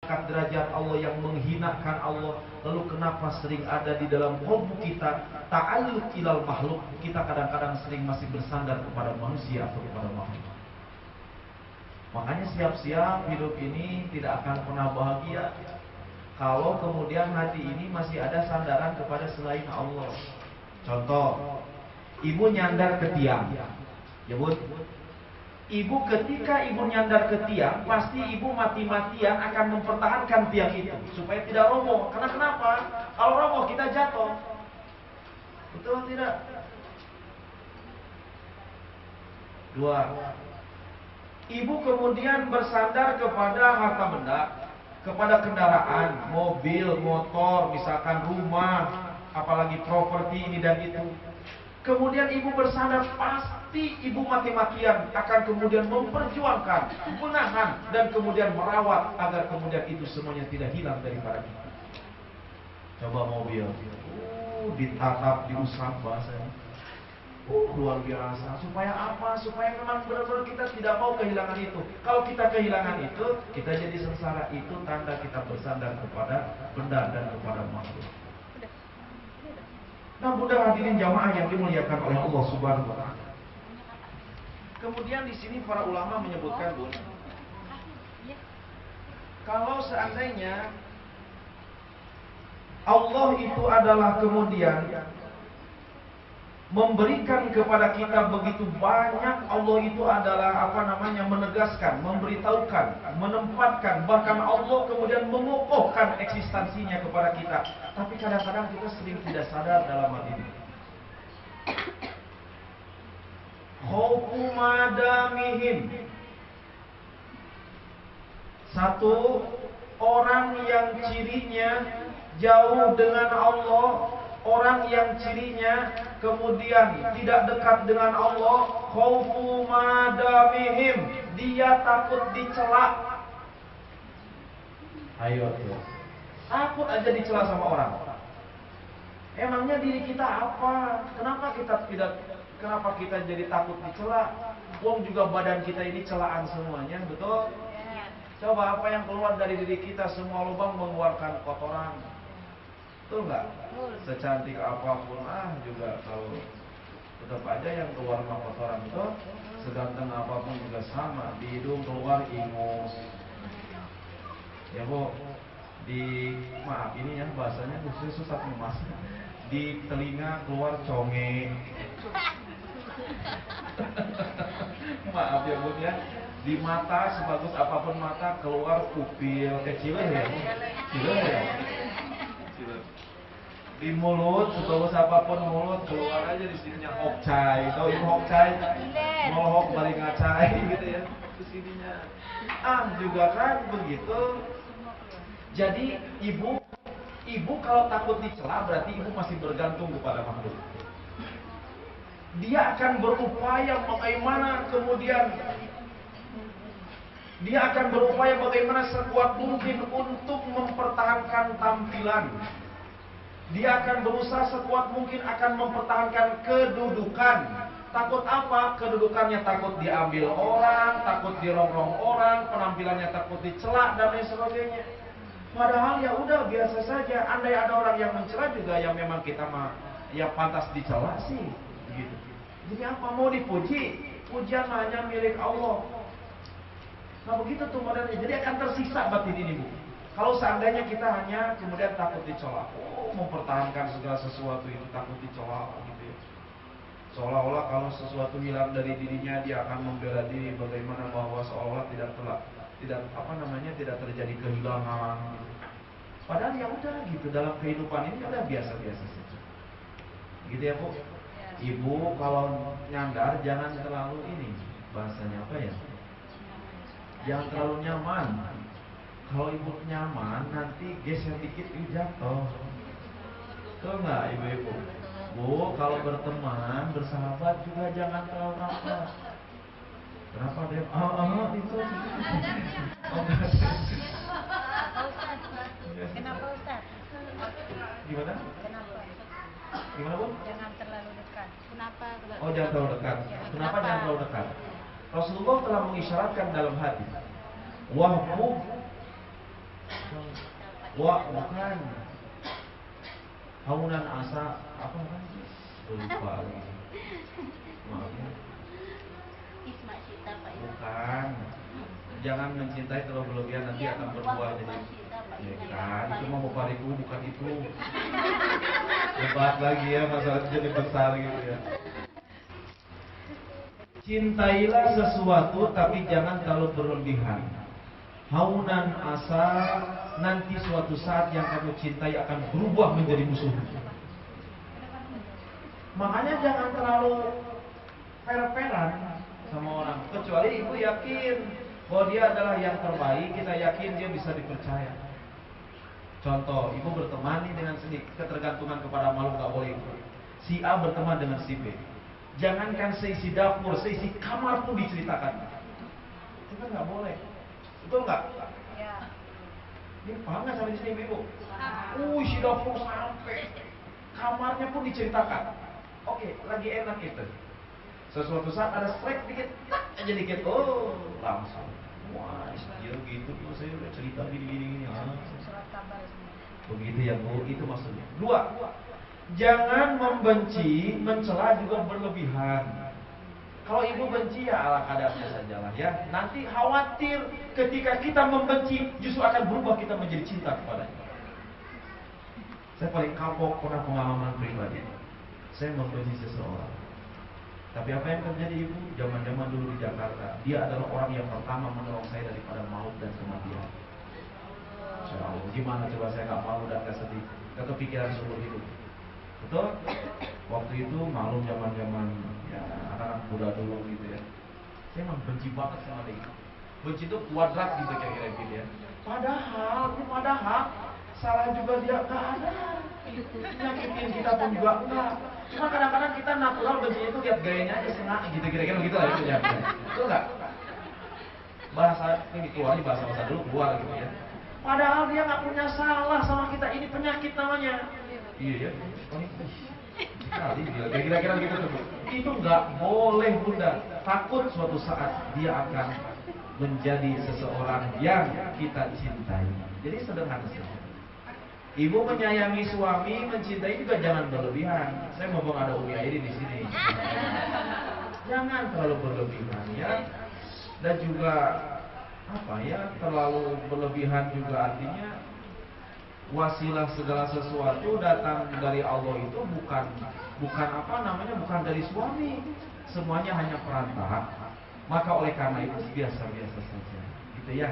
mengangkat derajat Allah, yang menghinakan Allah. Lalu kenapa sering ada di dalam qalbu kita ta'alluq ilal makhluk? Kita kadang-kadang sering masih bersandar kepada manusia atau kepada makhluk. Makanya siap-siap hidup ini tidak akan pernah bahagia kalau kemudian hati ini masih ada sandaran kepada selain Allah. Contoh, ibu nyandar ke tiang, ya bun. Ibu ketika ibu nyandar ke tiang, pasti ibu mati-matian akan mempertahankan tiang itu supaya tidak roboh. Karena kenapa? Kalau roboh kita jatuh. Betul tidak? Dua, ibu kemudian bersandar kepada harta benda, kepada kendaraan, mobil, motor, misalkan rumah, apalagi properti ini dan itu. Kemudian ibu bersandar, pasti ibu mati-matian akan kemudian memperjuangkan, menahan, dan kemudian merawat agar kemudian itu semuanya tidak hilang daripada kita. Coba mobil, ditatap, diusap bahasanya. Luar biasa. Supaya apa? Supaya memang benar-benar kita tidak mau kehilangan itu. Kalau kita kehilangan itu, kita jadi sengsara. Itu tanda kita bersandar kepada benda dan kepada makhluk. Nah, mudah hadirin jamaah yang dimuliakan oleh Allah Subhanahu wa taala. Kemudian di sini para ulama menyebutkan, Bun, kalau seandainya Allah itu adalah kemudian memberikan kepada kita begitu banyak, Allah itu adalah menegaskan, memberitahukan, menempatkan, bahkan Allah kemudian mengokohkan eksistensinya kepada kita. Tapi kadang-kadang kita sering tidak sadar dalam hal ini. Khaufu madamihim. Satu orang yang cirinya jauh dengan Allah, orang yang cirinya kemudian tidak dekat dengan Allah, khaufu madamihim, dia takut dicela. Ayo, takut aja dicela sama orang. Emangnya diri kita apa? Kenapa kita jadi takut dicela? Wong juga badan kita ini celaan semuanya, betul? Coba apa yang keluar dari diri kita, semua lubang mengeluarkan kotoran. Betul nggak? Secantik apapun juga kalau tetap aja yang keluar kotoran itu, seganteng apapun juga sama. Di hidung keluar ingus. Ya Bu, maaf ini ya bahasanya susah mas. Di telinga keluar conge. Maaf ya Bu ya. Di mata sebagus apapun mata keluar pupil kecil ya. Di mulut sebagus apapun mulut keluar aja di sininya hokcai. Tahu itu hokcai? Mohok balik ngacai gitu ya. Di sininya. Juga kan begitu. Jadi ibu kalau takut dicela berarti ibu masih bergantung kepada makhluk. Dia akan berupaya bagaimana sekuat mungkin untuk mempertahankan tampilan. Dia akan berusaha sekuat mungkin akan mempertahankan kedudukan. Takut apa? Kedudukannya takut diambil orang, takut dirongrong orang, penampilannya takut dicela dan lain sebagainya. Padahal ya udah biasa saja. Andai ada orang yang mencela juga yang memang kita ya pantas dicela sih, gitu. Jadi apa mau dipuji? Pujian hanya milik Allah. Nah begitu tuh modelnya. Jadi akan tersiksa batin ini Bu. Kalau seandainya kita hanya kemudian takut dicela, mempertahankan segala sesuatu itu takut dicela gitu ya. Seolah-olah kalau sesuatu hilang dari dirinya dia akan membela diri, bagaimana bahwa seolah-olah tidak terjadi kehilangan gitu. Padahal ya udah gitu, dalam kehidupan ini udah biasa-biasa saja. Gitu ya Bu. Ibu kalau nyandar jangan terlalu ini, bahasanya apa ya? Jangan terlalu nyaman. Kalau ibu nyaman, nanti geser dikit ibu jatuh. Betul nggak ibu-ibu? Bu, kalau berteman, bersahabat juga jangan terlalu rapat. Kenapa dia? Itu. Kenapa Ustaz? Gimana? Kenapa? Gimana Bu? Jangan terlalu dekat. Kenapa? Jangan terlalu dekat. Kenapa jangan terlalu dekat? Rasulullah telah mengisyaratkan dalam hadis, wahbu Wah, bukan. Haunan asa apa kan? Lupa lagi. Maaf ya. Isma Cita Pak. Bukan. Jangan mencintai terlalu berlebihan, nanti akan berbuah jadi. Ya kan, itu mau bapariku bukan itu. Debat lagi ya, masalah jadi besar gitu ya. Cintailah sesuatu tapi jangan terlalu berlebihan. Haunan asa, nanti suatu saat yang kamu cintai akan berubah menjadi musuh. Makanya jangan terlalu per-peran sama orang. Kecuali ibu yakin bahwa dia adalah yang terbaik, kita yakin dia bisa dipercaya. Contoh, ibu berteman nih dengan sedikit ketergantungan kepada makhluk nggak boleh. Si A berteman dengan si B. Jangankan seisi dapur, seisi kamar pun diceritakan. Itu kan nggak boleh. Betul nggak? Ya. Ini paham nggak sampai di sini ibu? Si dapur sampai kamarnya pun diceritakan. Oke, lagi enak itu. Sesuatu saat ada strike dikit, tak aja dikit, langsung. Wah, dia gitu, saya udah cerita gini. Surat kabar semua. Begitu ya Bu, itu maksudnya. Dua, jangan membenci, mencela juga berlebihan. Kalau ibu benci ya ala kadarnya sajalah ya. Nanti khawatir ketika kita membenci justru akan berubah kita menjadi cinta kepadanya. Saya paling kapok pernah pengalaman pribadi. Saya membenci seseorang. Tapi apa yang terjadi ibu? Zaman-zaman dulu di Jakarta, dia adalah orang yang pertama menolong saya daripada maut dan kematian. Insya Allah, gimana coba saya nggak malu dan nggak sedih, nggak kepikiran seumur hidup. Betul? Waktu itu malu zaman-zaman ya anak-anak muda dulu gitu ya. Saya memang benci banget sama dia. Benci itu kuadrat gitu kira-kira gitu ya. Padahal salah juga dia nggak ada. Nyakitin kita pun juga enggak. Cuma kadang-kadang kita natural bencinya itu lihat gayanya aja senang gitu kira-kira begitu lah itu ya. Betul nggak? Bahasa ini keluarnya bahasa dulu keluar gitu ya. Padahal dia nggak punya salah sama kita, ini penyakit namanya. Iya ya. Sekali kira-kira gitu tuh. Itu nggak boleh bunda. Takut suatu saat dia akan menjadi seseorang yang kita cintai. Jadi sederhana saja. Ibu menyayangi suami, mencintai juga jangan berlebihan. Saya mau ada Umi Airi di sini. Jangan terlalu berlebihan ya. Dan juga terlalu berlebihan juga artinya wasilah segala sesuatu datang dari Allah itu bukan bukan dari suami. Semuanya hanya perantara. Maka oleh karena itu biasa-biasa saja. Gitu ya.